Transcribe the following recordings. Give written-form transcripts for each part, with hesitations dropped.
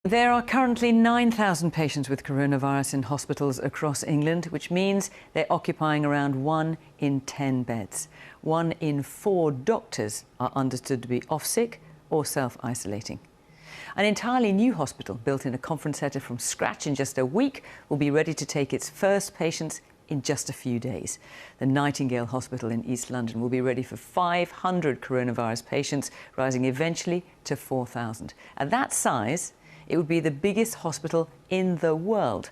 There are currently 9,000 patients with coronavirus in hospitals across England, which means they're occupying around 1 in 10 beds. 1 in 4 doctors are understood to be off sick or self-isolating. An entirely new hospital, built in a conference centre from scratch in just a week, will be ready to take its first patients in just a few days. The Nightingale Hospital in East London will be ready for 500 coronavirus patients, rising eventually to 4,000. At that size, it would be the biggest hospital in the world.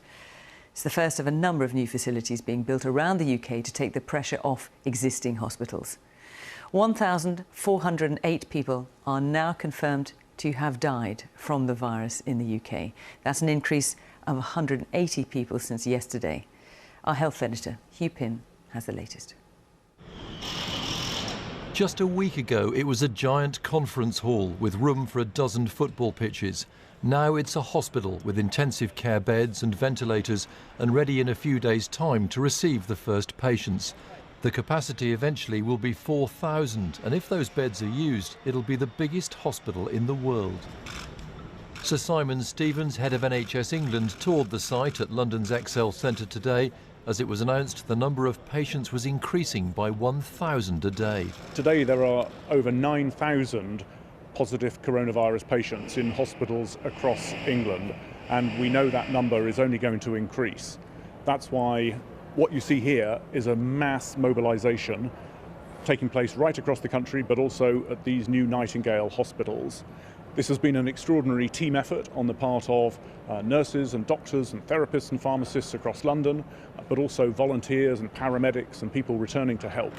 It's the first of a number of new facilities being built around the UK to take the pressure off existing hospitals. 1,408 people are now confirmed to have died from the virus in the UK. That's an increase of 180 people since yesterday. Our health editor, Hugh Pym, has the latest. Just a week ago, it was a giant conference hall with room for a dozen football pitches. Now it's a hospital with intensive care beds and ventilators and ready in a few days' time to receive the first patients. The capacity eventually will be 4,000, and if those beds are used, it'll be the biggest hospital in the world. Sir Simon Stevens, head of NHS England, toured the site at London's Excel Centre today as it was announced the number of patients was increasing by 1,000 a day. Today there are over 9,000 positive coronavirus patients in hospitals across England, and we know that number is only going to increase. That's why what you see here is a mass mobilisation taking place right across the country, but also at these new Nightingale hospitals. This has been an extraordinary team effort on the part of nurses and doctors and therapists and pharmacists across London, but also volunteers and paramedics and people returning to help.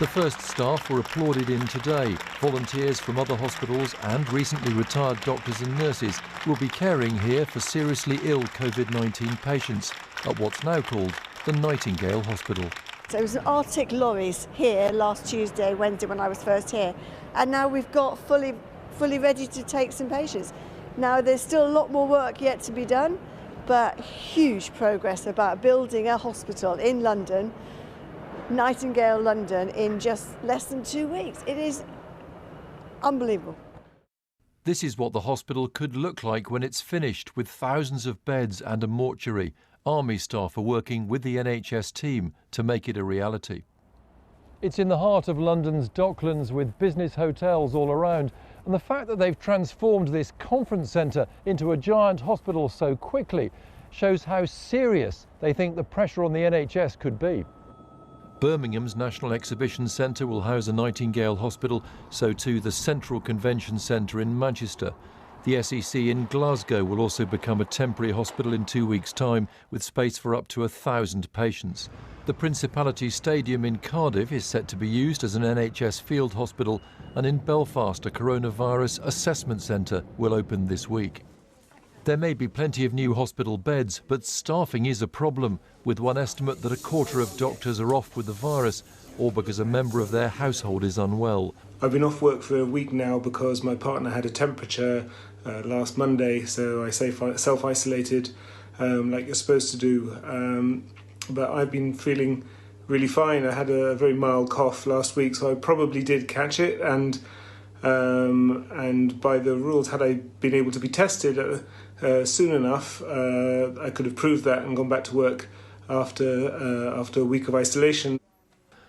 The first staff were applauded in today. Volunteers from other hospitals and recently retired doctors and nurses will be caring here for seriously ill COVID-19 patients at what's now called the Nightingale Hospital. So it was an Arctic lorries here last Tuesday, Wednesday when I was first here, and now we've got fully ready to take some patients. Now there's still a lot more work yet to be done, but huge progress about building a hospital in London, Nightingale London, in just less than 2 weeks. It is unbelievable. This is what the hospital could look like when it's finished, with thousands of beds and a mortuary. Army staff are working with the NHS team to make it a reality. It's in the heart of London's Docklands with business hotels all around. And the fact that they've transformed this conference centre into a giant hospital so quickly shows how serious they think the pressure on the NHS could be. Birmingham's National Exhibition Centre will house a Nightingale Hospital, so too the Central Convention Centre in Manchester. The SEC in Glasgow will also become a temporary hospital in 2 weeks' time, with space for up to 1,000 patients. The Principality Stadium in Cardiff is set to be used as an NHS field hospital, and in Belfast a coronavirus assessment centre will open this week. There may be plenty of new hospital beds, but staffing is a problem, with one estimate that a quarter of doctors are off with the virus, or because a member of their household is unwell. I've been off work for a week now because my partner had a temperature last Monday, so I self-isolated like you're supposed to do. But I've been feeling really fine. I had a very mild cough last week, so I probably did catch it, and by the rules, had I been able to be tested soon enough, I could have proved that and gone back to work after a week of isolation.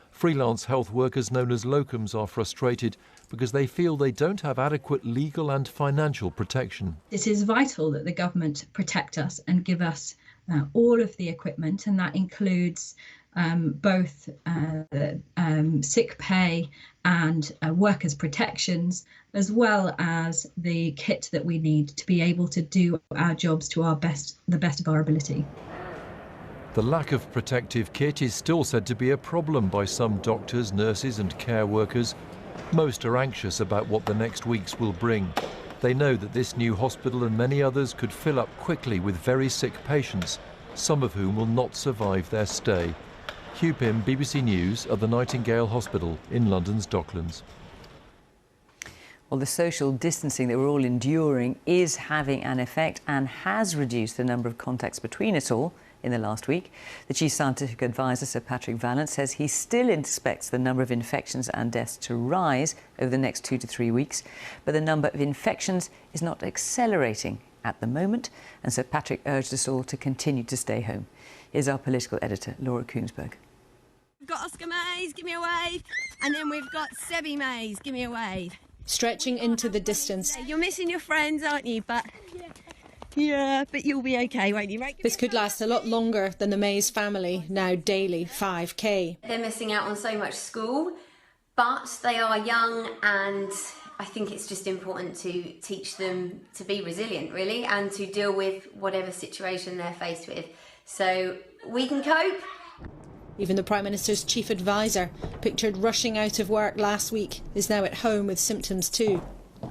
Freelance health workers known as locums are frustrated because they feel they don't have adequate legal and financial protection. It is vital that the government protect us and give us all of the equipment, and that includes both sick pay and workers' protections, as well as the kit that we need to be able to do our jobs to the best of our ability. The lack of protective kit is still said to be a problem by some doctors, nurses and care workers. Most are anxious about what the next weeks will bring. They know that this new hospital and many others could fill up quickly with very sick patients, some of whom will not survive their stay. Hugh Pym, BBC News, at the Nightingale Hospital in London's Docklands. Well, the social distancing that we're all enduring is having an effect and has reduced the number of contacts between us all in the last week. The Chief Scientific Advisor, Sir Patrick Vallance, says he still expects the number of infections and deaths to rise over the next 2 to 3 weeks, but the number of infections is not accelerating at the moment, and Sir Patrick urged us all to continue to stay home. Here's our political editor, Laura Koonsberg. We've got Oscar Mays, give me a wave, and then we've got Sebi Mays, give me a wave. Stretching into the distance. You're missing your friends, aren't you? But but you'll be okay, won't you? Right? This could last a lot longer than the Mays family, now daily 5K. They're missing out on so much school, but they are young, and I think it's just important to teach them to be resilient, really, and to deal with whatever situation they're faced with. So we can cope. Even the Prime Minister's chief advisor, pictured rushing out of work last week, is now at home with symptoms too.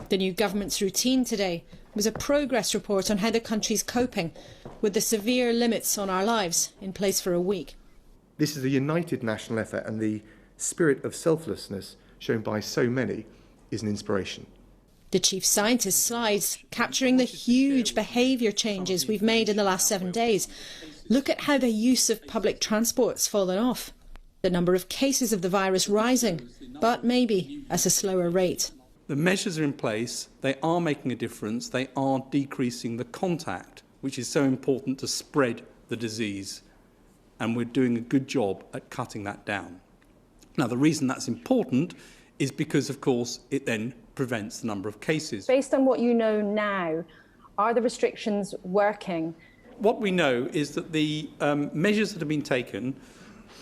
The new government's routine today was a progress report on how the country's coping with the severe limits on our lives in place for a week. This is a united national effort, and the spirit of selflessness shown by so many is an inspiration. The chief scientist's slides capturing the huge behaviour changes we've made in the last 7 days. Look at how the use of public transport's fallen off. The number of cases of the virus rising, but maybe at a slower rate. The measures are in place, they are making a difference, they are decreasing the contact, which is so important to spread the disease, and we're doing a good job at cutting that down. Now, the reason that's important is because, of course, it then prevents the number of cases. Based on what you know now, are the restrictions working? What we know is that the measures that have been taken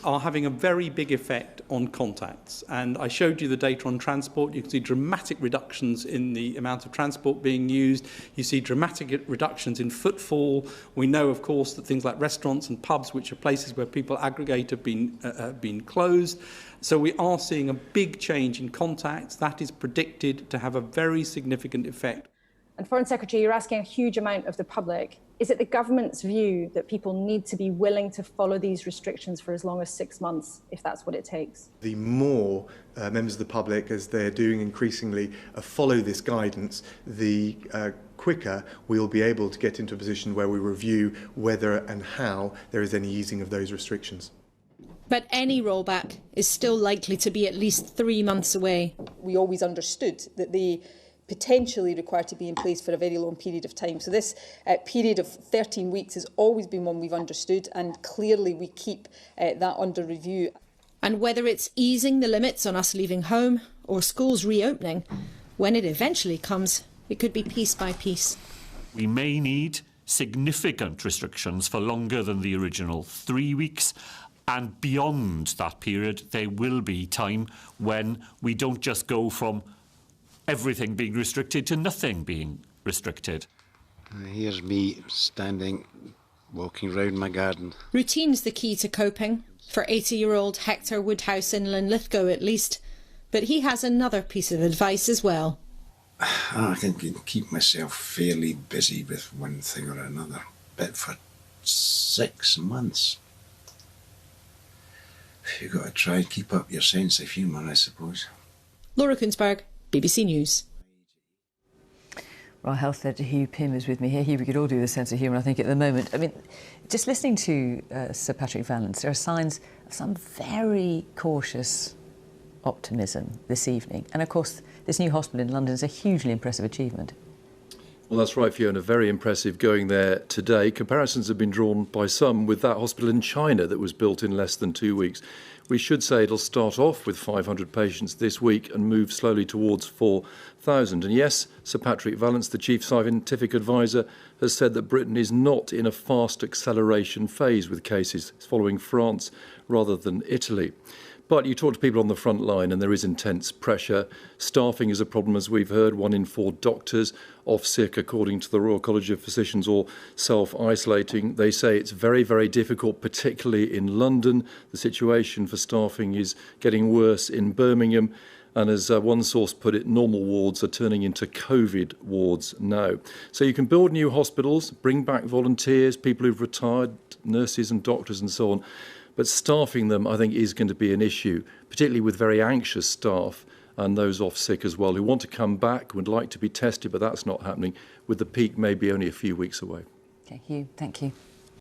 are having a very big effect on contacts. And I showed you the data on transport. You can see dramatic reductions in the amount of transport being used. You see dramatic reductions in footfall. We know, of course, that things like restaurants and pubs, which are places where people aggregate, have been closed. So we are seeing a big change in contacts. That is predicted to have a very significant effect. And Foreign Secretary, you're asking a huge amount of the public. Is it the government's view that people need to be willing to follow these restrictions for as long as 6 months, if that's what it takes? The more members of the public, as they're doing increasingly, follow this guidance, the quicker we'll be able to get into a position where we review whether and how there is any easing of those restrictions. But any rollback is still likely to be at least 3 months away. We always understood that they potentially required to be in place for a very long period of time. So this period of 13 weeks has always been one we've understood, and clearly we keep that under review. And whether it's easing the limits on us leaving home or schools reopening, when it eventually comes, it could be piece by piece. We may need significant restrictions for longer than the original 3 weeks. And beyond that period, there will be time when we don't just go from everything being restricted to nothing being restricted. Here's me standing, walking round my garden. Routine's the key to coping, for 80-year-old Hector Woodhouse in Linlithgow at least. But he has another piece of advice as well. I can keep myself fairly busy with one thing or another, but for 6 months, you've got to try and keep up your sense of humour, I suppose. Laura Koonsberg, BBC News. Our health editor Hugh Pym is with me here. Hugh, we could all do the sense of humour, I think, at the moment. I mean, just listening to Sir Patrick Vallance, there are signs of some very cautious optimism this evening. And, of course, this new hospital in London is a hugely impressive achievement. Well, that's right, Fiona. Very impressive going there today. Comparisons have been drawn by some with that hospital in China that was built in less than 2 weeks. We should say it'll start off with 500 patients this week and move slowly towards 4,000. And yes, Sir Patrick Vallance, the Chief Scientific Advisor, has said that Britain is not in a fast acceleration phase with cases. It's following France rather than Italy. But you talk to people on the front line and there is intense pressure. Staffing is a problem, as we've heard. 1 in 4 doctors off sick, according to the Royal College of Physicians, or self-isolating. They say it's very, very difficult, particularly in London. The situation for staffing is getting worse in Birmingham. And as one source put it, normal wards are turning into COVID wards now. So you can build new hospitals, bring back volunteers, people who've retired, nurses and doctors and so on. But staffing them, I think, is going to be an issue, particularly with very anxious staff and those off sick as well, who want to come back, would like to be tested, but that's not happening, with the peak maybe only a few weeks away. OK, Hugh, thank you.